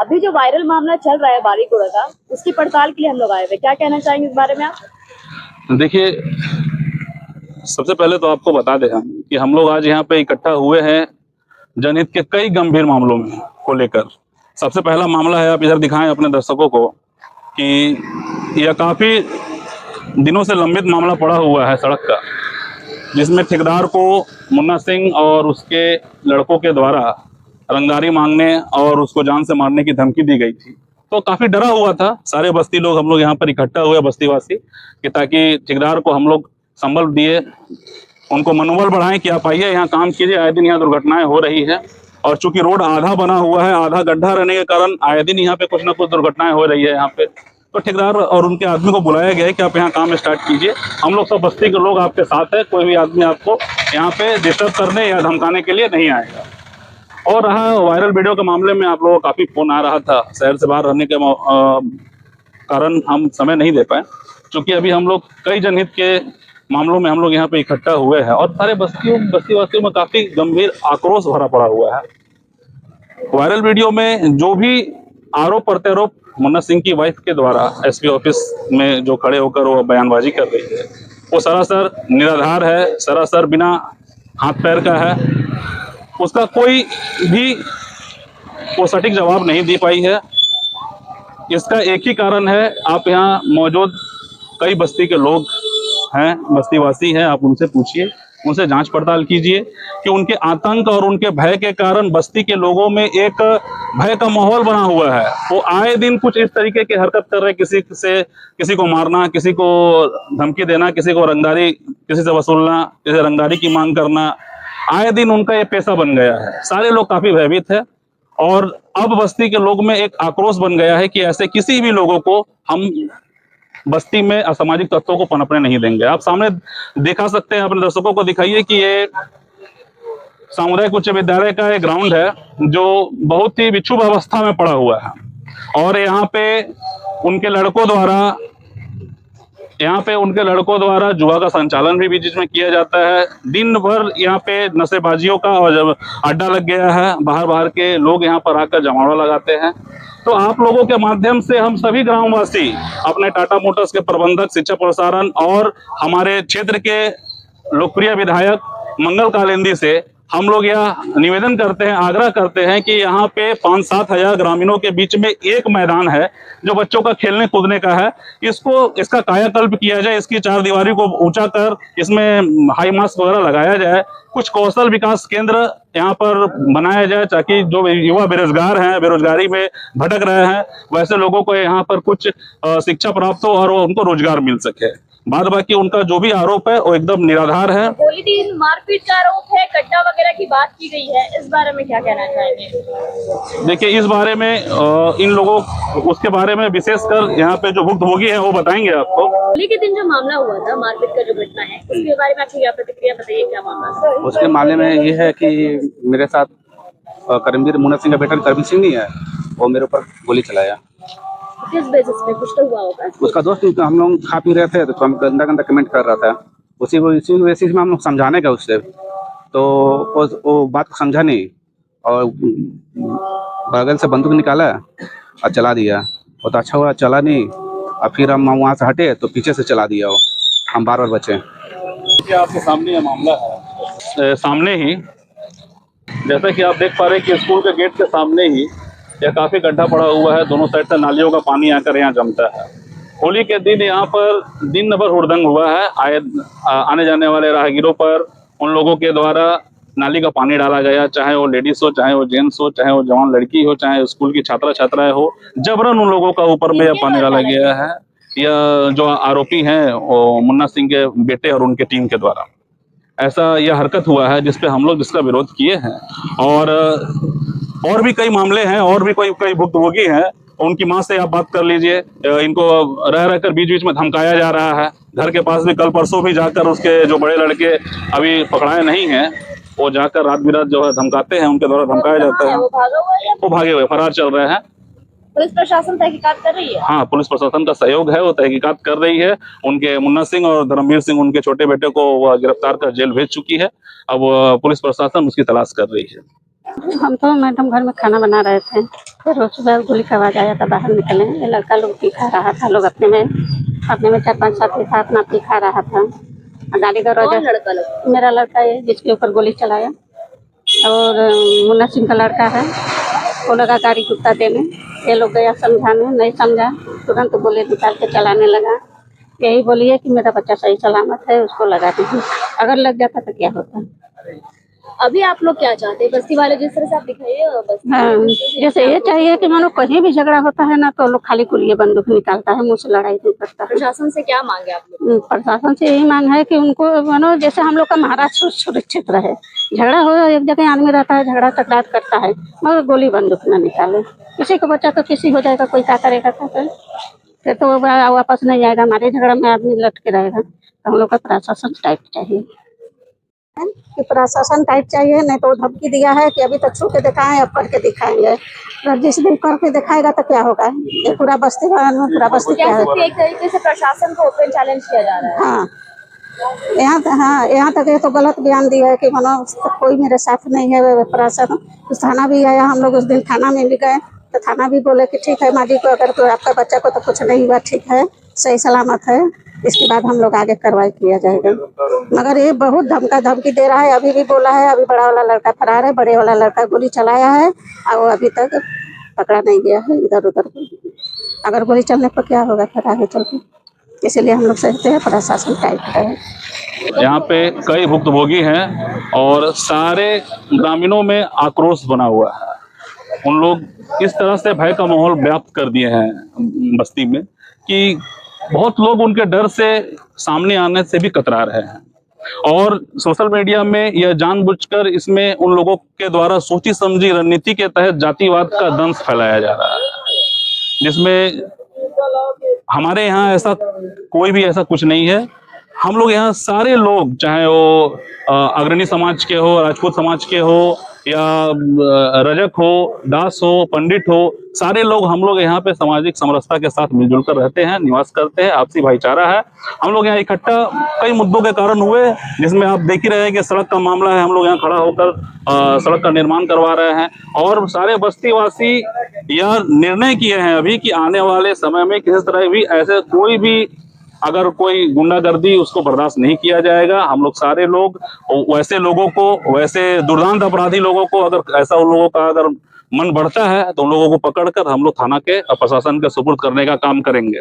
अभी जो वायरल मामला चल रहा है बारीगुड़ा का, उसकी पड़ताल के लिए हम लोग आए हुए, क्या कहना चाहेंगे इस बारे में आप? देखिए, सबसे पहले तो आपको बता दें हम कि हम लोग आज यहाँ पे इकट्ठा हुए हैं जनहित के कई गंभीर मामलों में को लेकर। सबसे पहला मामला है, आप इधर दिखाएं अपने दर्शकों को कि यह काफी दिनों से लंबित मामला पड़ा हुआ है सड़क का, जिसमें ठेकेदार को मुन्ना सिंह और उसके लड़कों के द्वारा रंगदारी मांगने और उसको जान से मारने की धमकी दी गई थी। तो काफी डरा हुआ था सारे बस्ती लोग, हम लोग यहाँ पर इकट्ठा हुए बस्तीवासी कि ताकि ठेकेदार को हम लोग संबल दिए, उनको मनोबल बढ़ाएं कि आप आइए यहाँ काम कीजिए। आए दिन यहाँ दुर्घटनाएं हो रही है और चूंकि रोड आधा बना हुआ है, आधा गड्ढा रहने के कारण आए दिन यहाँ पे कुछ ना कुछ दुर्घटनाएं हो रही है यहाँ पे। तो ठेकेदार और उनके आदमी को बुलाया गया है कि आप यहाँ काम स्टार्ट कीजिए, हम लोग सब बस्ती के लोग आपके साथ है, कोई भी आदमी आपको यहाँ पे डिस्टर्ब करने या धमकाने के लिए नहीं आएगा। और रहा वायरल वीडियो के मामले में, आप लोगों को काफी फोन आ रहा था, शहर से बाहर रहने के कारण हम समय नहीं दे पाए, क्योंकि अभी हम लोग कई जनहित के मामलों में हम लोग यहाँ पे इकट्ठा हुए हैं और सारे बस्तीवासियों में काफी गंभीर आक्रोश भरा पड़ा हुआ है। वायरल वीडियो में जो भी आरोप प्रत्यारोप मुन्ना सिंह की वाइफ के द्वारा एसपी ऑफिस में जो खड़े होकर वो बयानबाजी कर रही है, वो सरासर निराधार है, सरासर बिना हाथ पैर का है। उसका कोई भी वो सटीक जवाब नहीं दे पाई है। इसका एक ही कारण है, आप यहाँ मौजूद कई बस्ती के लोग हैं, बस्तीवासी हैं, आप उनसे पूछिए, उनसे जांच पड़ताल कीजिए कि उनके आतंक और उनके भय के कारण बस्ती के लोगों में एक भय का माहौल बना हुआ है। वो आए दिन कुछ इस तरीके की हरकत कर रहे, किसी को मारना, किसी को धमकी देना, किसी को रंगदारी, किसी से वसूलना, किसी रंगदारी की मांग करना, आए दिन उनका ये पेशा बन गया है। सारे लोग काफी भयभीत है और अब बस्ती के लोग में एक आक्रोश बन गया है कि ऐसे किसी भी लोगों को हम बस्ती में असामाजिक तत्वों को पनपने नहीं देंगे। आप सामने दिखा सकते हैं, अपने दर्शकों को दिखाइए कि ये सामुदायिक उच्च विद्यालय का एक ग्राउंड है जो बहुत ही विक्षुब्ध अवस्था में पड़ा हुआ है और यहाँ पे उनके लड़कों द्वारा जुआ का संचालन भी बीच में किया जाता है। दिन भर यहाँ पे नशेबाजियों का और जब अड्डा लग गया है, बाहर के लोग यहाँ पर आकर जमावड़ा लगाते हैं। तो आप लोगों के माध्यम से हम सभी ग्रामवासी अपने टाटा मोटर्स के प्रबंधक, शिक्षा प्रसारण और हमारे क्षेत्र के लोकप्रिय विधायक मंगल कालिंदी से हम लोग यह निवेदन करते हैं, आग्रह करते हैं कि यहाँ पे 5-7 हजार ग्रामीणों के बीच में एक मैदान है जो बच्चों का खेलने कूदने का है, इसका कायाकल्प किया जाए, इसकी चार दीवारी को ऊंचा कर इसमें हाई मास्क वगैरह लगाया जाए, कुछ कौशल विकास केंद्र यहाँ पर बनाया जाए ताकि जो युवा बेरोजगार हैं, बेरोजगारी में भटक रहे हैं, वैसे लोगों को यहाँ पर कुछ शिक्षा प्राप्त हो और उनको रोजगार मिल सके। बाद बाकी उनका जो भी आरोप है वो एकदम निराधार है। होली दिन मारपीट का आरोप है, गड्ढा वगैरह की बात की गई है, इस बारे में क्या कहना चाहेंगे? देखिए, इस बारे में इन लोगों उसके बारे में विशेषकर यहाँ पे जो भुक्तभोगी है वो बताएंगे आपको। होली के दिन जो मामला हुआ था, मारपीट का जो घटना है, उसके बारे में आपकी क्या प्रतिक्रिया, बताइए क्या मामला? उसके मामले में ये है कि मेरे साथ करमवीर मुन्ना सिंह का बेटा करमवीर सिंह नहीं है, वो मेरे ऊपर गोली चलाया। किस बेसिस पे? कुछ तो हुआ होगा। उसका दोस्त, हम लोग खा पी रहे थे तो हम गंदा कमेंट कर रहा था, इसी बेसिस में हम लोग समझाने का उससे, तो वो बात को समझा नहीं और बगल से बंदूक निकाला और चला दिया। वो तो अच्छा हुआ चला नहीं, और फिर हम वहाँ से हटे तो पीछे से चला दिया वो, हम बार बचे। आपके सामने यह मामला है, सामने ही जैसा कि आप देख पा रहे हैं कि स्कूल के गेट के सामने ही यह काफी गड्ढा पड़ा हुआ है, दोनों साइड से नालियों का पानी आकर यहाँ जमता है। होली के दिन यहाँ पर दिन भर हुड़दंग हुआ है, आने जाने वाले राहगीरों पर उन लोगों के द्वारा नाली का पानी डाला गया, चाहे वो लेडीज हो, चाहे वो जेंट्स हो, चाहे वो जवान लड़की हो, चाहे स्कूल की छात्राएं हो, जबरन उन लोगों का ऊपर में यह पानी डाला गया है। यह जो आरोपी हैं वो मुन्ना सिंह के बेटे और उनके टीम के द्वारा ऐसा यह हरकत हुआ है जिसपे हम लोग जिसका विरोध किए हैं। और भी कई मामले हैं और भी कई भुक्तभोगी हैं, उनकी मां से आप बात कर लीजिए। इनको रहकर बीच में धमकाया जा रहा है। घर के पास भी कल परसों भी जाकर उसके जो बड़े लड़के अभी पकड़ाए नहीं हैं, वो जाकर रात बिरात जो है धमकाते हैं, उनके द्वारा धमकाया जाता है। वो भागे हुए फरार चल रहे हैं। पुलिस प्रशासन तहकीकात कर रही है? हाँ, पुलिस प्रशासन का सहयोग है, वो तहकीकात कर रही है। उनके मुन्ना सिंह और धर्मवीर सिंह, उनके छोटे बेटे को वह गिरफ्तार कर जेल भेज चुकी है। अब पुलिस प्रशासन उसकी तलाश कर रही है। हम तो मैडम घर में खाना बना रहे थे, फिर रोज सुबह गोली का आवाज आया था, बाहर निकले। ये लड़का लोग पी खा रहा था, लोग अपने में 4-5 साथी था, अपना पी खा रहा था। गाली गलौज। कौन लड़का लोग? मेरा लड़का है जिसके ऊपर गोली चलाया, और मुन्ना सिंह का लड़का है, वो लगा गाड़ी कुत्ता देने। ये लोग गया समझाने, नहीं समझा, तुरंत गोली निकाल के चलाने लगा। यही बोलिए कि मेरा बच्चा सही सलामत है, उसको लगा दीजिए। अगर लग जाता तो क्या होता। अभी आप लोग क्या चाहते हैं? बस्ती वाले जिस तरह से आप दिखाइए, बस्ती हाँ, वाले जैसे ये चाहिए कि मानो कहीं भी झगड़ा होता है ना, तो लोग खाली कुलिए बंदूक निकालता है, मुंह से लड़ाई नहीं करता है। प्रशासन से क्या मांगे आप लोग? प्रशासन से यही मांग है कि उनको मानो जैसे हम लोग का महाराष्ट्र सुरक्षित रहे। झगड़ा हो, एक जगह आदमी रहता है, झगड़ा तकरार करता है, मगर गोली बंदूक ना निकाले। किसी का बच्चा तो किसी हो जाएगा, कोई क्या करेगा? फिर तो वो वापस नहीं आएगा, हमारे झगड़ा में आदमी लट के रहेगा। तो हम लोग का प्रशासन टाइट चाहिए, कि प्रशासन टाइट चाहिए। नहीं तो धमकी दिया है कि अभी तक छू के दिखाएं, अब करके दिखाएंगे। अगर जिस दिन करके दिखाएगा तो क्या होगा? ये पूरा बस्ती पूरा बस्ती क्या कह है? सकते हैं एक तरीके से प्रशासन को ओपन चैलेंज किया जा रहा है। हाँ, यहाँ तक ये तो गलत बयान दिया है कि मानो कोई मेरे साथ नहीं है। प्रशासन थाना भी आया, हम लोग उस दिन थाना में भी गए, तो थाना भी बोले कि ठीक है माजी को, अगर तो आपका बच्चा को तो कुछ नहीं हुआ, ठीक है, सही सलामत है, इसके बाद हम लोग आगे कार्रवाई किया जाएगा। मगर ये बहुत धमकी दे रहा है। अभी भी बोला है, अभी बड़ा वाला लड़का फरार है, बड़े वाला लड़का गोली चलाया है और वो अभी तक पकड़ा नहीं गया है इधर उधर। अगर गोली चलने पर क्या होगा फिर आगे चल के? इसीलिए हम लोग चाहते हैं प्रशासन टाइट है। यहाँ पे कई भुक्तभोगी हैं और सारे ग्रामीणों में आक्रोश बना हुआ है। उन लोग इस तरह से भय का माहौल व्याप्त कर दिए हैं बस्ती में कि बहुत लोग उनके डर से सामने आने से भी कतरा रहे हैं। और सोशल मीडिया में यह जानबूझकर इसमें उन लोगों के द्वारा सोची समझी रणनीति के तहत जातिवाद का दंश फैलाया जा रहा है, जिसमें हमारे यहाँ ऐसा कोई भी ऐसा कुछ नहीं है। हम लोग यहाँ सारे लोग, चाहे वो अग्रणी समाज के हो, राजपूत समाज के हो, या रजक हो, दास हो, पंडित हो, सारे लोग हम लोग यहाँ पे सामाजिक समरसता के साथ मिलजुल कर रहते हैं, निवास करते हैं, आपसी भाईचारा है। हम लोग यहाँ इकट्ठा कई मुद्दों के कारण हुए, जिसमें आप देख ही रहे हैं कि सड़क का मामला है। हम लोग यहाँ खड़ा होकर सड़क का निर्माण करवा रहे हैं, और सारे बस्तीवासी यह निर्णय किए हैं अभी कि आने वाले समय में किसी तरह भी ऐसे कोई भी अगर कोई गुंडागर्दी, उसको बर्दाश्त नहीं किया जाएगा। हम लोग सारे लोग वैसे लोगों को, वैसे दुर्दांत अपराधी लोगों को, अगर ऐसा उन लोगों का अगर मन बढ़ता है तो उन लोगों को पकड़कर हम लोग थाना के प्रशासन के सुपुर्द करने का काम करेंगे।